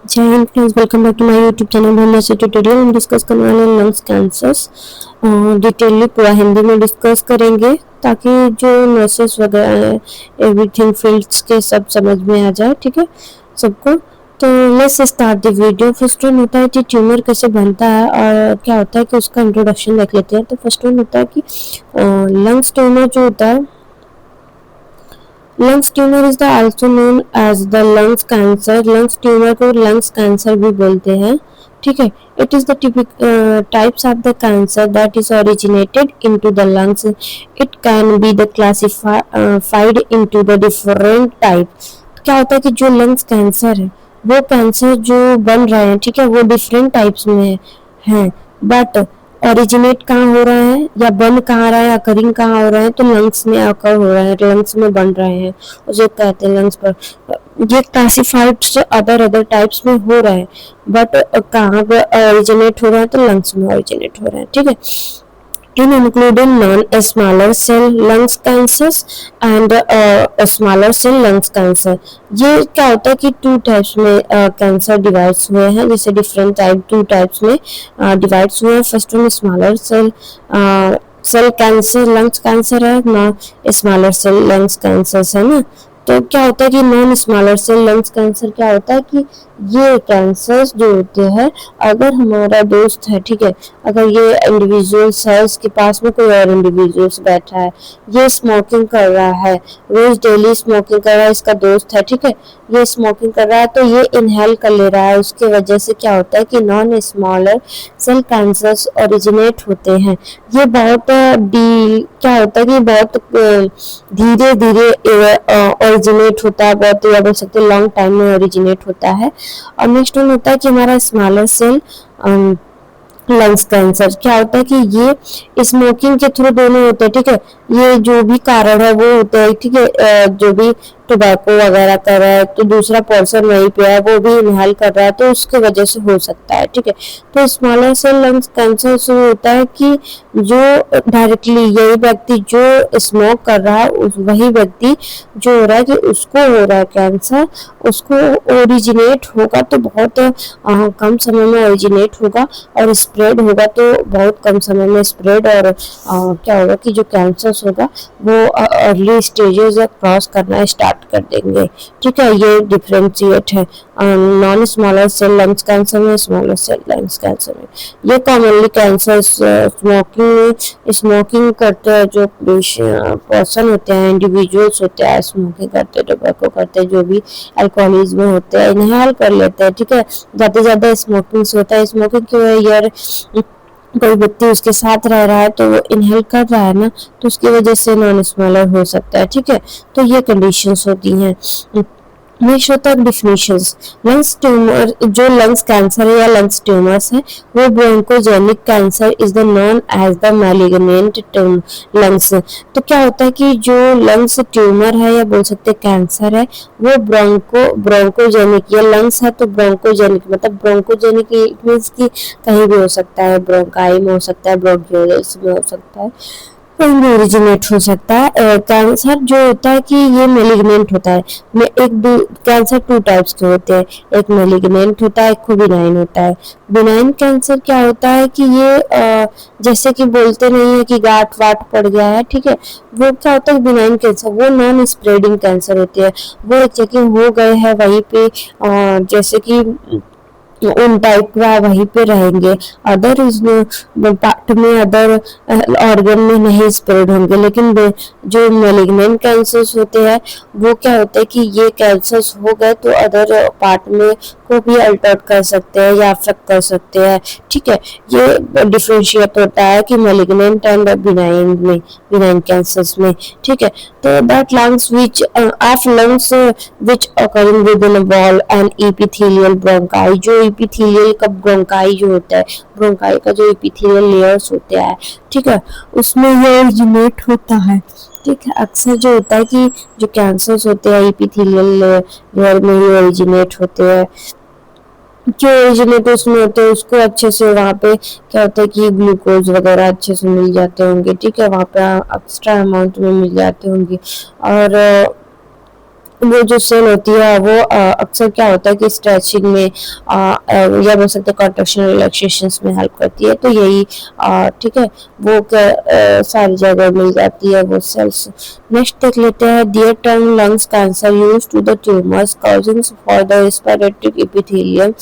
जय हिंद friends, welcome back to my YouTube channel. हम ऐसे ट्यूटोरियल हम डिस्कस करने वाले हैं लंग्स कैंसर्स। डिटेलली पूरा हिंदी में डिस्कस करेंगे ताकि जो नर्सेस वगैरह हैं एवरीथिंग फील्ड्स के सब समझ में आ जाए, ठीक है सबको। तो let's start the video. First one होता है कि ट्यूमर कैसे बनता है और क्या होता है कि उसका इंट्रोडक्शन देख लेते हैं। तो फर्स्ट वन होता है कि लंग्स ट्यूमर जो होता है, lungs tumour is the also known as the lungs cancer. Lungs tumour को लंग्स कैंसर भी बोलते हैं, ठीक है। It is the types of the cancer that is originated into the lungs. It can be the classified into the different type. क्या होता है कि जो लंग्स कैंसर है, वो कैंसर जो बन रहे हैं, ठीक है, वो डिफरेंट टाइप्स में है। बट ओरिजिनेट कहाँ हो रहा है या बन कहाँ रहा है, अकरिंग कहाँ हो रहा है, तो लंग्स में अकर हो रहा है, लंग्स में बन रहे हैं, उसे कहते हैं लंग्स पर। ये क्लासिफाइड अदर अदर टाइप्स में हो रहा है, बट कहाँ पे ओरिजिनेट हो रहा है, तो लंग्स में ओरिजिनेट हो रहा है, ठीक है। In including non-smaller cell lungs cancers and smaller cell lungs cancer। ये क्या होता है कि टू टाइप्स में कैंसर डिवाइड्स हुए हैं, जैसे डिफरेंट टाइप टू टाइप्स में डिवाइड्स हुए हैं। First one smaller cell cancer lungs cancer है ना, स्मॉलर सेल लंग्स कैंसर है ना। तो क्या होता है कि non smaller cell lungs cancer क्या होता है कि ये कैंसर्स जो होते हैं, अगर हमारा दोस्त है, ठीक है, अगर ये इंडिविजुअल्स है, इसके पास में कोई और इंडिविजुअल्स बैठा है, ये स्मोकिंग कर रहा है, रोज डेली स्मोकिंग कर रहा है, इसका दोस्त है, ठीक है, ये स्मोकिंग कर रहा है, तो ये इनहेल कर ले रहा है, उसके वजह से क्या होता है कि non smaller cell cancers originate होते हैं। ये बहुत क्या होता है कि बहुत धीरे धीरे ओरिजिनेट होता है, बहुत या बोल सकते हैं लॉन्ग टाइम में ओरिजिनेट होता है। और नेक्स्ट वन होता है कि हमारा स्मॉलर सेल लंग्स कैंसर क्या होता है कि ये स्मोकिंग के थ्रू दोनों होते हैं, ठीक है। ये जो भी कारण है वो होता है, ठीक है, जो भी टोबैको वगैरह कर रहा है, तो दूसरा पर्सन वहीं पे है, वो भी इनहेल कर रहा है, तो उसकी वजह से हो सकता है, ठीक है। तो स्मॉलर सेल लंग्स कैंसर से होता है कि जो डायरेक्टली यही व्यक्ति जो स्मोक कर रहा है, वही व्यक्ति जो हो रहा है कि उसको हो रहा है कैंसर, उसको ओरिजिनेट होगा तो बहुत कम समय में ओरिजिनेट होगा, और स्प्रेड होगा तो बहुत कम समय में स्प्रेड, और क्या होगा कि जो कैंसर होगा वो अर्ली स्टेजेस क्रॉस करना स्टार्ट कर देंगे, ठीक है। ये डिफरेंशिएट है non smaller cell lungs cancer में, स्मॉलर सेल लंग्स कैंसर में। ये कॉमनली कैंसर स्मोकिंग करते हैं जो पर्सन होते हैं, इंडिविजुअल्स होते हैं, स्मोकिंग करते हैं, टोबैको करते हैं, जो भी अल्कोहलिज्म में होते हैं, इनहेल कर लेते हैं, ठीक है। ज्यादा से ज्यादा स्मोकिंग से होता है। स्मोकिंग की वजह यार कोई व्यक्ति उसके साथ रह रहा है तो वो इनहेल कर रहा है ना, तो उसकी वजह से नॉन स्मॉलर हो सकता है, ठीक है। तो ये कंडीशंस होती हैं। नेक्स्ट होता है डिफिनेशंस। लंग्स ट्यूमर जो लंग्स कैंसर है या लंग्स ट्यूमर्स है, वो bronchogenic cancer is the known as the malignant lungs. तो क्या होता है कि जो लंग्स ट्यूमर है या बोल सकते कैंसर है, वो ब्रोंकोजेनिक या लंग्स है, तो ब्रोंकोजेनिक मतलब ब्रोंकोजेनिक मीन्स कि कहीं भी हो सकता है, ब्रोंकाई में हो सकता है, ब्रोंकियोल्स में हो सकता है, कहीं भी ओरिजिनेट हो सकता है। कैंसर जो होता है कि ये मेलिग्नेंट होता है। कैंसर टू टाइप्स के होते हैं, एक मेलिग्नेंट होता है, एक बिनाइन होता है। बिनाइन कैंसर क्या होता है कि ये जैसे कि बोलते नहीं है कि गांठ वाट पड़ गया है, ठीक है, वो क्या होता है बिनाइन कैंसर, वो नॉन स्प्रेडिंग कैंसर होती है। वो एक जगह हो गए हैं वहीं पे, जैसे कि उन टाइप का वहीं पे रहेंगे, अदर पार्ट में अदर ऑर्गन में नहीं स्प्रेड होंगे। लेकिन जो मेलिग्नेंट कैंसर्स होते हैं वो क्या होता है कि ये कैंसर्स हो गए तो अदर पार्ट में को भी अल्टर कर सकते हैं या अफेक्ट कर सकते हैं, ठीक है। ये डिफरेंशिएट होता है कि मेलिग्नेंट एंड बिनाइन कैंसर्स में, ठीक है। तो that lungs which of lungs which occurring within a wall and epithelial bronchi। जो epithelial का bronchi जो होता है, bronchi का जो epithelial layers होते हैं, ठीक है, उसमें ये ओरिजिनेट होता है, ठीक है। अक्सर जो होता है कि जो कैंसर्स होते हैं epithelial लेयर में ही ओरिजिनेट होते हैं, जो ओरिजिनेट उसमें होते हैं उसको अच्छे से वहाँ पे क्या होता है कि ग्लूकोज वगैरह अच्छे से मिल जाते होंगे, ठीक है, वहाँ पे एक्स्ट्रा अमाउंट में मिल जाते होंगे, और वो जो सेल होती है वो अक्सर क्या होता है कि स्ट्रेचिंग में या बोल सकते हैं कॉन्ट्रैक्शन रिलैक्सेशन में हेल्प करती है। तो यही ठीक है, वो सारी जगह मिल जाती है वो सेल्स। नेक्स्ट देख लेते हैं, dear term lungs cancer use to the tumours causing for the respiratory epithelium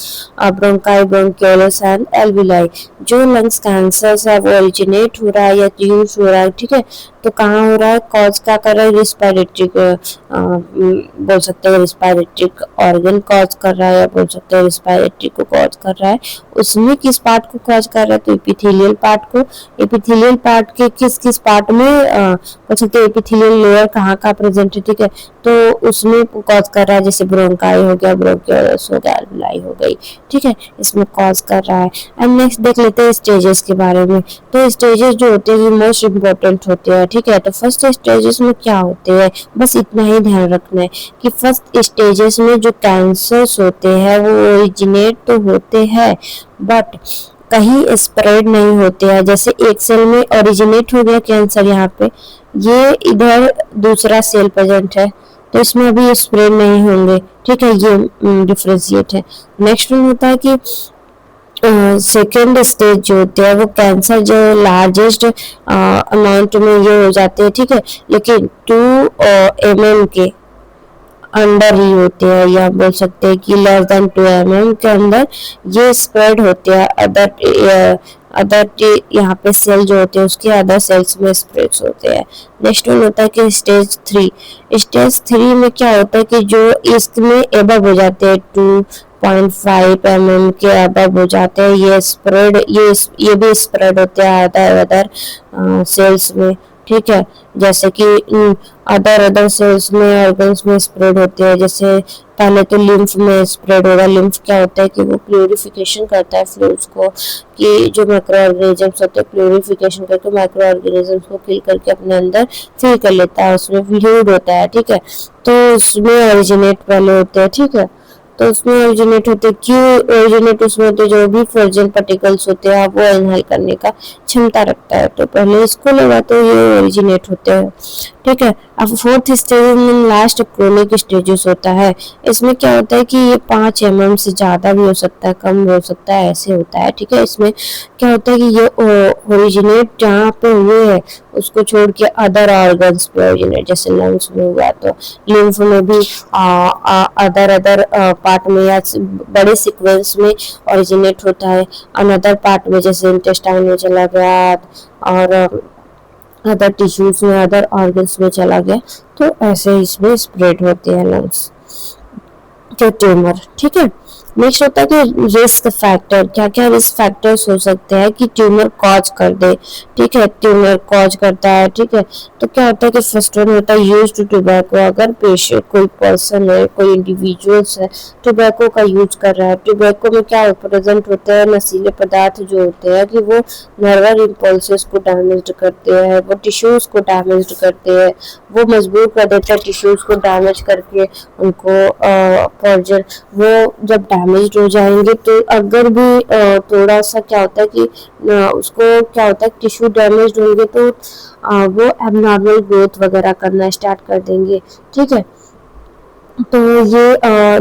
bronchi bronchioles and alveoli. जो लंग्स कैंसर है वो ओरिजिनेट हो रहा है या यूज हो रहा है, ठीक है, तो कहाँ हो रहा है, कॉज क्या कर रहा है, रिस्पिरेटरी बोल सकते हैं रिस्पिरेटरी ऑर्गन कॉज कर रहा है, या बोल सकते हैं रिस्पिरेटरी को कॉज कर रहा है। उसमें किस पार्ट को कॉज कर रहा है, तो एपिथेलियल पार्ट को। एपिथेलियल पार्ट के किस किस पार्ट में बोल सकते हैं एपिथेलियल लेयर कहाँ का प्रेजेंट है, ठीक है, तो उसमें कॉज कर रहा है, जैसे ब्रोंकाई हो गया, ब्रोंकियोलस हो गया, एल्विलाई हो गई, ठीक है, इसमें कॉज कर रहा है। एंड नेक्स्ट देख लेते हैं स्टेजेस के बारे में। तो स्टेजेस जो होते हैं मोस्ट इम्पोर्टेंट होते हैं, ठीक है। तो फर्स्ट स्टेजेस में क्या होते हैं, बस इतना ही ध्यान रखना है कि फर्स्ट स्टेजेस में जो कैंसर्स होते हैं वो ओरिजिनेट तो होते हैं बट कहीं स्प्रेड नहीं होते हैं। जैसे एक सेल में ओरिजिनेट हो गया कैंसर, यहाँ पे ये इधर दूसरा सेल प्रेजेंट है, तो इसमें अभी स्प्रेड नहीं होंगे, ठीक है, ये डिफ्रेंशिएट है। नेक्स्ट वन होता है कि सेकेंड स्टेज जो होते हैं वो कैंसर जो लार्जेस्ट अमाउंट में ये हो जाते हैं, ठीक है, लेकिन 2 mm के अंडर ही होते हैं, या बोल सकते हैं कि लेस देन 2 mm के अंदर ये स्प्रेड होते हैं। अदर यहाँ पे सेल जो होते हैं उसके अदर सेल्स में स्प्रेड होते हैं। नेक्स्ट वन होता है कि स्टेज 3। स्टेज 3 में क्या होता है कि जो इसमें एबव हो जाते हैं 2.5 mm के अबव हो जाते हैं, ये स्प्रेड ये भी स्प्रेड होते हैं अदर सेल्स में, ठीक है, जैसे कि अदर सेल्स में ऑर्गन्स में स्प्रेड होते हैं। जैसे पहले तो लिम्फ में स्प्रेड होगा। लिम्फ क्या होता है कि वो प्यूरिफिकेशन करता है फ्लूइड्स को, कि जो माइक्रो ऑर्गेनिजम्स होते हैं प्यूरिफिकेशन करके माइक्रो ऑर्गेनिजम्स को किल करके अपने अंदर फिल कर लेता है, उसमें फ्लूइड होता है, ठीक है, तो उसमें ओरिजिनेट पहले होते हैं, ठीक है, तो उसमें ओरिजिनेट होते, क्यों ओरिजिनेट उसमें होते, जो भी फ्रेजाइल पार्टिकल्स होते हैं वो इनहेल करने का क्षमता रखता है, तो पहले इसको लेगा तो ये ओरिजिनेट होते हैं, ठीक है। अब फोर्थ स्टेज में लास्ट क्रोनिक स्टेजेस होता है। इसमें क्या होता है कि ये 5 mm से ज़्यादा भी हो सकता है, कम भी हो सकता है, ऐसे होता है, ठीक है। इसमें क्या होता है कि ये ओरिजिनेट जहाँ पे हुए हैं उसको छोड़ के अदर ऑर्गन्स पे ओरिजिनेट, जैसे लंग्स में हुआ तो लिम्फ में भी अदर पार्ट में या बड़े सीक्वेंस में ओरिजिनेट होता है, अनदर पार्ट में जैसे इंटेस्टाइन में चला गया और अदर टिश्यूज में अदर ऑर्गन्स में चला गया, तो ऐसे इसमें स्प्रेड होते हैं लंग्स के ट्यूमर, ठीक है। नेक्स्ट होता है कि रिस्क फैक्टर, क्या क्या रिस्क फैक्टर्स हो सकते हैं कि ट्यूमर कॉज कर दे, ठीक है, ट्यूमर कॉज करता है, ठीक है। तो क्या होता है कि फर्स्ट वन होता है यूज टू टोबैको। अगर पेशेंट कोई पर्सन है, कोई इंडिविजुअल्स है टोबैको का यूज कर रहा है, टोबैको में क्या प्रेजेंट होता है, नशीले पदार्थ जो होते हैं कि वो नर्वल इम्पल्सेस को डैमेज करते हैं, वो टिश्यूज को डैमेज करते हैं, वो मजबूर कर देता है टिश्यूज को डैमेज करके उनको पॉइजन, वो जब डैमेज हो जाएंगे तो अगर भी थोड़ा सा क्या होता है कि उसको क्या होता है टिश्यू डैमेज होंगे तो वो एबनॉर्मल ग्रोथ वगैरह करना स्टार्ट कर देंगे, ठीक है। तो ये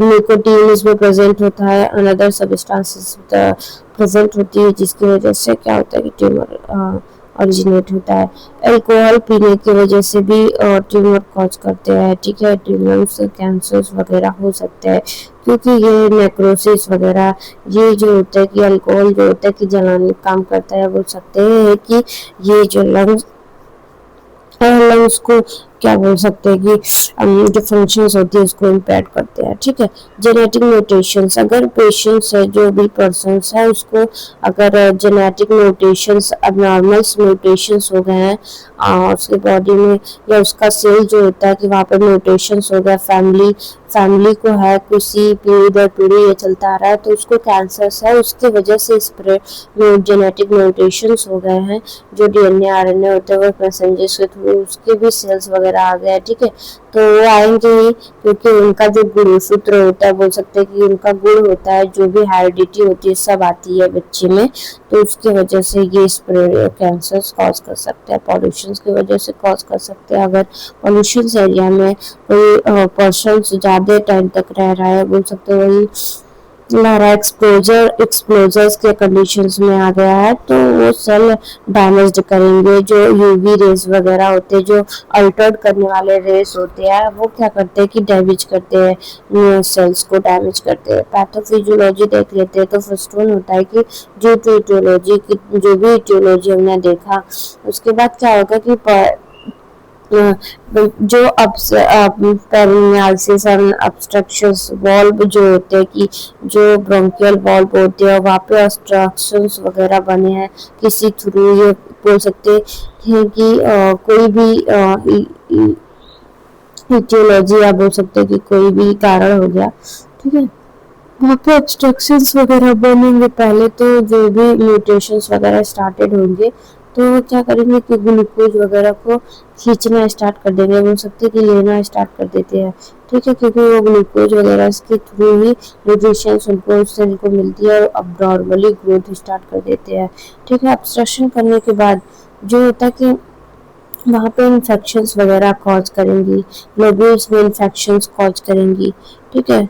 निकोटीन इसमें प्रेजेंट होता है, अनदर सब्सटेंसेस प्रेजेंट होती है जिसकी वजह से क्या होता है कि ट्यूमर ओरिजिनेट होता है। अल्कोहल पीने की वजह से भी ट्यूमर कॉज करते हैं, ठीक है, ट्यूमर्स कैंसर्स वगैरह हो सकते हैं, क्योंकि ये नेक्रोसिस वगैरह ये जो होता है कि अल्कोहल जो होता है कि जलाने काम करता है, बोल सकते हैं कि ये जो लंग्स को क्या बोल सकते हैं कि जो फंक्शंस होती है उसको इम्पेयर करते हैं, ठीक है। जेनेटिक म्यूटेशंस, अगर पेशेंट्स है जो भी पर्सन्स है उसको अगर जेनेटिक म्यूटेशंस एबनॉर्मल्स म्यूटेशंस हो गए हैं उसके बॉडी में, या उसका सेल जो होता है कि वहाँ पर म्यूटेशंस हो गया, फैमिली को है, किसी पीढ़ी दर पीढ़ी ये चलता आ रहा है तो उसको कैंसर्स है, उसकी वजह से स्प्रेड जेनेटिक म्यूटेशंस हो गए हैं, जो DNA RNA होते हैं वो मैसेंजर्स के थ्रू उसके भी सेल्स वगैरह वगैरह आ गया, ठीक है, तो वो आएंगे ही, क्योंकि उनका जो गुणसूत्र होता है, बोल सकते हैं कि उनका गुण होता है, जो भी हेरिडिटी होती है सब आती है बच्चे में, तो उसकी वजह से ये कैंसर कॉज कर सकते हैं, पॉल्यूशन की वजह से कॉज कर सकते हैं। अगर पॉल्यूशन एरिया में कोई पर्सन ज़्यादा टाइम तक रह रहा है, बोल सकते हैं वही लारा एक्सप्लोजर्स के कंडीशंस में आ गया है, तो वो सेल डैमेज करेंगे। जो यूवी रेज वगैरह होते हैं, जो अल्टर्ड करने वाले रेस होते हैं, वो क्या करते हैं कि डैमेज करते हैं, सेल्स को डैमेज करते हैं। पैथोफिजियोलॉजी देख लेते हैं, तो फर्स्ट वन होता है कि जो भी ईटियोलॉजी हमने देखा, उसके बाद क्या होगा कि जो पेरिनियालिसिस और ऑब्स्ट्रक्शंस वाल्व जो होते हैं, कि जो ब्रोंकियल वाल्व होते हैं वहाँ पे ऑब्स्ट्रक्शंस वगैरह बने हैं किसी थ्रू, ये बोल सकते हैं कि कोई भी ईटियोलॉजी, या बोल सकते हैं कि कोई भी कारण हो गया, ठीक है, वहाँ पे ऑब्स्ट्रक्शंस वगैरह बनेंगे पहले, तो जो भी म्यूटेशंस वगैरह स्टार्टेड होंगे, तो क्या करेंगे कि ग्लूकोज वगैरह को खींचना स्टार्ट कर देंगे, हो सकते कि लेना स्टार्ट कर देते हैं, ठीक है, क्योंकि वो ग्लूकोज वगैरह के थ्रू ही न्यूट्रिशन उनको उससे उनको मिलती है, और अब नॉर्मली ग्रोथ स्टार्ट कर देते हैं, ठीक है। ऑब्स्ट्रक्शन करने के बाद जो होता है कि वहाँ पे इन्फेक्शंस वगैरह कॉज करेंगी, लोब्यूल्स में इन्फेक्शंस कॉज करेंगी, ठीक है,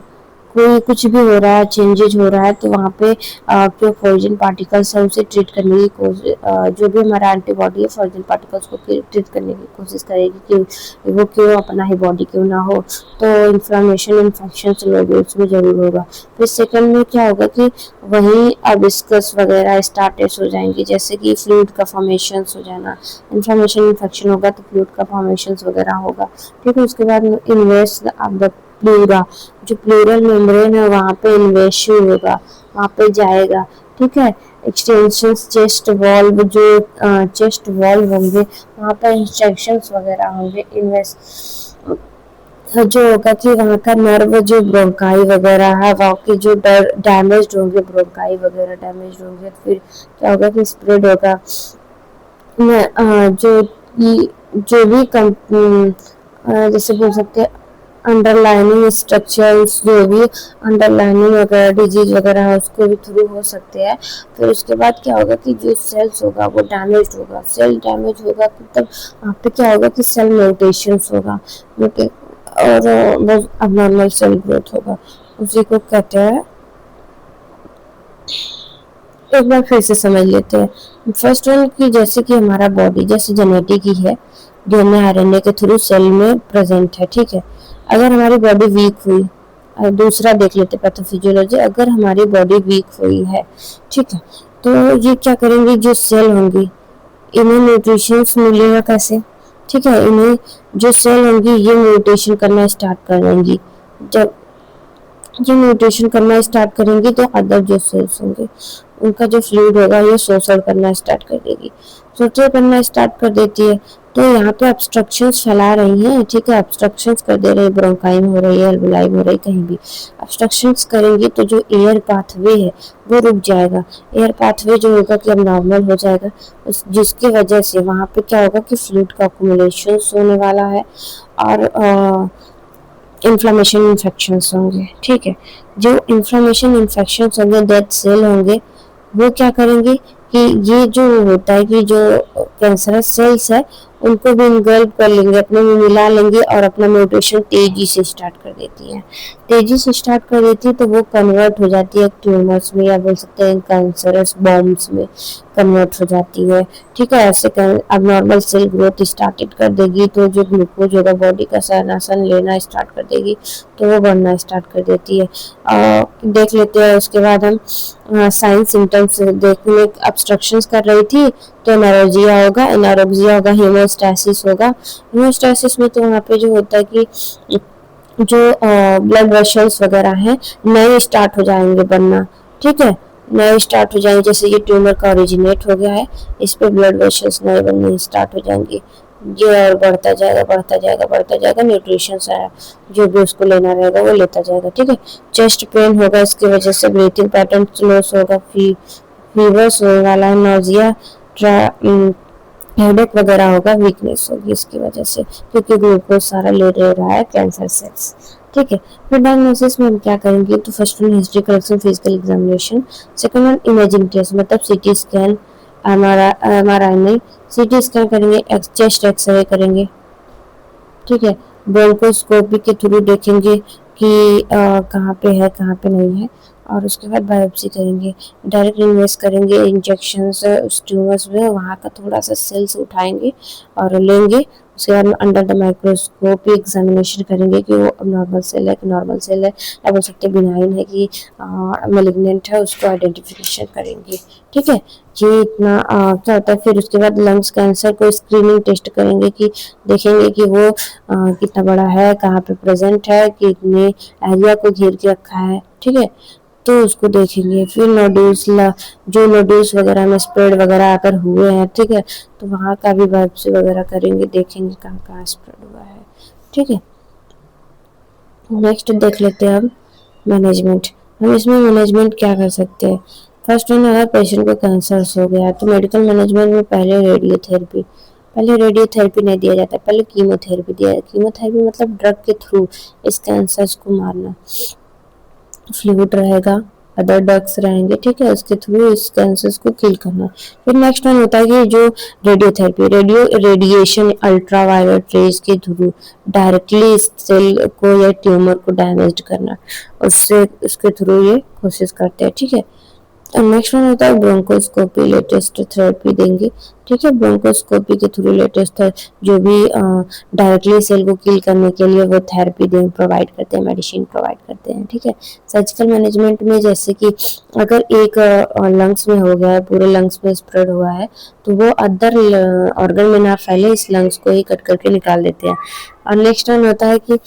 कोई कुछ भी हो रहा है, चेंजेज हो रहा है, तो वहाँ पे जो फॉरेन पार्टिकल्स है उसे ट्रीट करने की कोशिश, जो भी हमारा एंटीबॉडी है फॉरेन पार्टिकल्स को ट्रीट करने की कोशिश करेगी कि वो क्यों अपना ही बॉडी क्यों ना हो, तो इन्फ्लामेशन इन्फेक्शन लोब्यूल्स में जरूर होगा। फिर सेकंड में क्या होगा कि वहीं अबिस्कस वगैरह स्टार्टेड हो जाएंगे, जैसे कि फ्लूइड का फॉर्मेशन हो जाना, इन्फ्लामेशन इन्फेक्शन होगा तो फ्लूइड का फॉर्मेशन वगैरह होगा, ठीक है। उसके बाद इन्वेस्ट ऑफ द प्लूरा, जो प्लूरल मेम्ब्रेन है वहाँ पे इन्वेशन होगा, वहाँ पे जाएगा, ठीक है। एक्सटेंशन चेस्ट वॉल्व, जो चेस्ट वॉल्व होंगे वहाँ पे इंस्ट्रक्शंस वगैरह होंगे, इन्वेस्ट जो होगा कि वहाँ का नर्व जो ब्रोंकाई वगैरह है वहाँ के जो डैमेज होंगे, ब्रोंकाई वगैरह डैमेज होंगे, फिर क्या होगा कि स्प्रेड होगा, जो भी जैसे बोल सकते हैं अंडरलाइनिंग स्ट्रक्चर्स, जो भी अंडरलाइनिंग वगैरह डिजीज वगैरह है उसको भी थ्रू हो सकते हैं। फिर उसके बाद क्या होगा कि जो सेल्स होगा वो डैमेज होगा, सेल डैमेज होगा तब वहाँ पे क्या होगा कि सेल म्यूटेशंस होगा, और वो अबनॉर्मल सेल ग्रोथ होगा, उसी को कहते हैं। एक बार फिर से समझ लेते हैं। फर्स्ट वन की जैसे कि हमारा बॉडी जैसे जेनेटिक ही है, डीएनए आरएनए के थ्रू सेल में प्रेजेंट है, ठीक है। अगर हमारी बॉडी वीक हुई, दूसरा देख लेते पैथोफिजियोलॉजी, अगर हमारी बॉडी वीक हुई है, ठीक है, तो ये क्या करेंगे, जो सेल होंगी इन्हें न्यूट्रिशंस मिलेगा कैसे, ठीक है, इन्हें जो सेल होंगी ये म्यूटेशन करना स्टार्ट कर देंगी। जब ये म्यूटेशन करना स्टार्ट करेंगे तो अदर जो सेल्स होंगे उनका जो फ्लूइड होगा ये शोषण करना स्टार्ट कर देगी, शोषण करना स्टार्ट कर देती है, तो यहाँ पे ऑब्स्ट्रक्शंस फैला रही हैं, ठीक है, ऑब्स्ट्रक्शंस कर दे रही है, ब्रोंकाई में हो रही है, अल्वेलाई में हो रही है, कहीं भी ऑब्स्ट्रक्शंस करेंगी तो जो एयर पाथवे है वो रुक जाएगा, एयर पाथवे जो होगा कि अब नॉर्मल हो जाएगा, जिसकी वजह से वहाँ पे क्या होगा कि फ्लूइड का अक्यूमुलेशन होने वाला है, और इन्फ्लामेशन इन्फेक्शंस होंगे, ठीक है। जो इन्फ्लामेशन इन्फेक्शंस होंगे, डेड सेल होंगे, वो क्या करेंगे कि ये जो होता है कि जो कैंसरस सेल्स है उनको भी इनगल्ब कर लेंगे, अपने में मिला लेंगे, और अपना म्यूटेशन तेजी से स्टार्ट कर देती है, तेजी से स्टार्ट कर देती है, तो वो कन्वर्ट हो जाती है ट्यूमर्स में, या बोल सकते हैं कैंसरस बॉम्ब्स में कन्वर्ट हो जाती है, ठीक है। ऐसे अब नॉर्मल सेल ग्रोथ स्टार्टेड कर देगी, तो जो ग्लूकोज होगा बॉडी का सहनासन लेना स्टार्ट कर देगी, तो वो बढ़ना स्टार्ट कर देती है। देख लेते हैं उसके बाद हम साइन सिम्टम्स देखने, ऑब्स्ट्रक्शंस कर रही थी तो एनारोजिया होगा, हीमोस्टैसिस होगा, हीमोस्टैसिस में तो वहाँ पे जो होता है कि जो ब्लड वेसल्स वगैरह हैं नए स्टार्ट हो जाएंगे बनना, ठीक है, नए स्टार्ट हो जाएंगे, जैसे ये ट्यूमर का ओरिजिनेट हो गया है, इस पे ब्लड वेसल्स नए बनने स्टार्ट हो जाएंगे, ये और बढ़ता जाएगा बढ़ता जाएगा बढ़ता जाएगा, न्यूट्रिशन जो भी उसको लेना रहेगा वो लेता जाएगा, ठीक है। चेस्ट पेन होगा, इसकी वजह से ब्रीथिंग पैटर्न लॉस होगा, फीवर्स होने वाला है, नोजिया हेडेक वगैरह होगा, वीकनेस होगी इसकी वजह से, क्योंकि ग्लूकोज सारा ले रहा है कैंसर सेल्स। ठीक है, फिर डायग्नोसिस में हम क्या करेंगे, तो first one history collection, physical examination, second one imaging test मतलब सीटी स्कैन, एमआरआई में सीटी स्कैन करेंगे, चेस्ट एक्सरे करेंगे। ठीक है, ब्रोंकोस्कोपी के थ्रू देखेंगे कि कहाँ पे है कहाँ पे नहीं है, और उसके बाद बायोप्सी करेंगे, डायरेक्ट इन्वेस्ट करेंगे इंजेक्शन उस ट्यूमर्स में, वहाँ का थोड़ा सा सेल्स उठाएंगे और लेंगे, उसके बाद अंडर द माइक्रोस्कोप एग्जामिनेशन करेंगे कि वो नॉर्मल सेल है कि नॉर्मल सेल है, या बोल सकते बिनाइन है कि मेलिग्नेंट है, उसको आइडेंटिफिकेशन करेंगे। ठीक है, ये इतना क्या होता है। फिर उसके बाद लंग्स कैंसर को स्क्रीनिंग टेस्ट करेंगे कि देखेंगे कि वो कितना बड़ा है, कहाँ पे प्रेजेंट है, कितने एरिया को घेर के रखा है। ठीक है, तो उसको देखेंगे। फिर नोड्यूल्स जो नोड्यूल्स वगैरह में स्प्रेड वगैरह अगर हुए हैं, ठीक है, तो वहाँ का भी बायोप्सी वगैरह करेंगे, देखेंगे कहाँ कहाँ स्प्रेड हुआ है। ठीक है, नेक्स्ट देख लेते हैं अब मैनेजमेंट। हम इसमें मैनेजमेंट क्या कर सकते हैं। फर्स्ट वन, अगर पेशेंट को कैंसर हो गया तो मेडिकल मैनेजमेंट में पहले रेडियोथेरेपी नहीं दिया जाता, पहले कीमोथेरेपी दिया जाता। कीमोथेरेपी मतलब ड्रग के थ्रू इस कैंसर को मारना। फ्लूइड रहेगा, अदर ड्रग्स रहेंगे, ठीक है, उसके थ्रू इस कैंसर को किल करना। फिर नेक्स्ट वन होता है कि जो रेडियोथेरेपी, रेडिएशन अल्ट्रावायलेट रेज के थ्रू डायरेक्टली इस सेल को या ट्यूमर को डैमेज करना, उससे उसके थ्रू ये कोशिश करते हैं। ठीक है, नेक्स्ट वन होता है ब्रोंकोस्कोपी, लेटेस्ट थेरेपी देंगे। ठीक है, ब्रोंकोस्कोपी के थ्रू लेटेस्ट जो भी डायरेक्टली सेल को किल करने के लिए वो थेरेपी दें प्रोवाइड करते हैं, मेडिसिन प्रोवाइड करते हैं। ठीक है, सर्जिकल मैनेजमेंट में जैसे कि अगर एक लंग्स में हो गया है, पूरे लंग्स में स्प्रेड हुआ है, तो वो अदर ऑर्गन में ना फैले, इस लंग्स को ही कट करके निकाल देते हैं। और नेक्स्ट वन होता है कि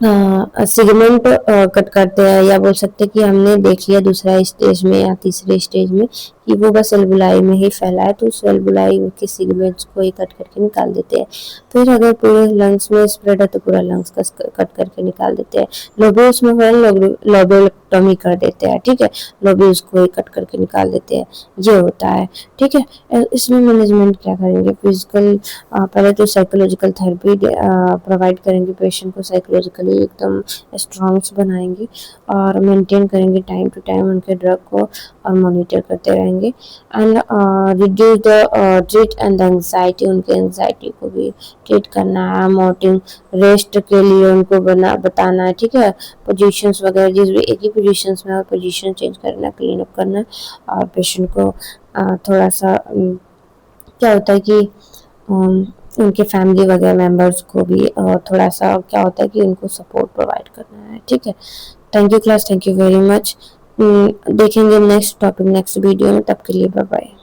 सिगमेंट कट करते हैं, या बोल सकते हैं कि हमने देख लिया दूसरा स्टेज में या तीसरे स्टेज में कि वो बस एल्बुलाई में ही फैला है, तो उस एल्बुलाई के सिगमेंट्स को ही कट करके निकाल देते हैं। फिर अगर पूरे लंग्स में स्प्रेड है तो पूरा लंग्स का कट करके निकाल देते हैं। लोब्यूल्स में लोबोलेक्टोमी कर देते हैं। ठीक है, लोब्यूल्स को ही कट करके निकाल देते हैं, ये होता है। ठीक है, इसमें मैनेजमेंट क्या करेंगे, फिजिकल पहले तो साइकोलॉजिकल थेरेपी प्रोवाइड करेंगे, पेशेंट को साइकोलॉजिकली एकदम स्ट्रॉन्ग बनाएंगे और मेंटेन करेंगे टाइम टू टाइम उनके ड्रग को, और मॉनिटर करते रहेंगे। And reduce the treat and anxiety, उनके एंजाइटी को भी ट्रीट करना है। मोटिंग रेस्ट के लिए उनको बताना है। ठीक है, पोजीशंस वगैरह जिस भी एक ही पोजीशंस में पोजीशन चेंज करना, क्लीन अप करना, और पेशेंट को थोड़ा सा क्या होता है कि उनके फैमिली वगैरह मेंबर्स को भी थोड़ा सा क्या होता है कि उनको सपोर्ट प्रोवाइड करना है। ठीक है, thank you class, thank you very much. देखेंगे नेक्स्ट टॉपिक नेक्स्ट वीडियो में, तब के लिए बाय बाय।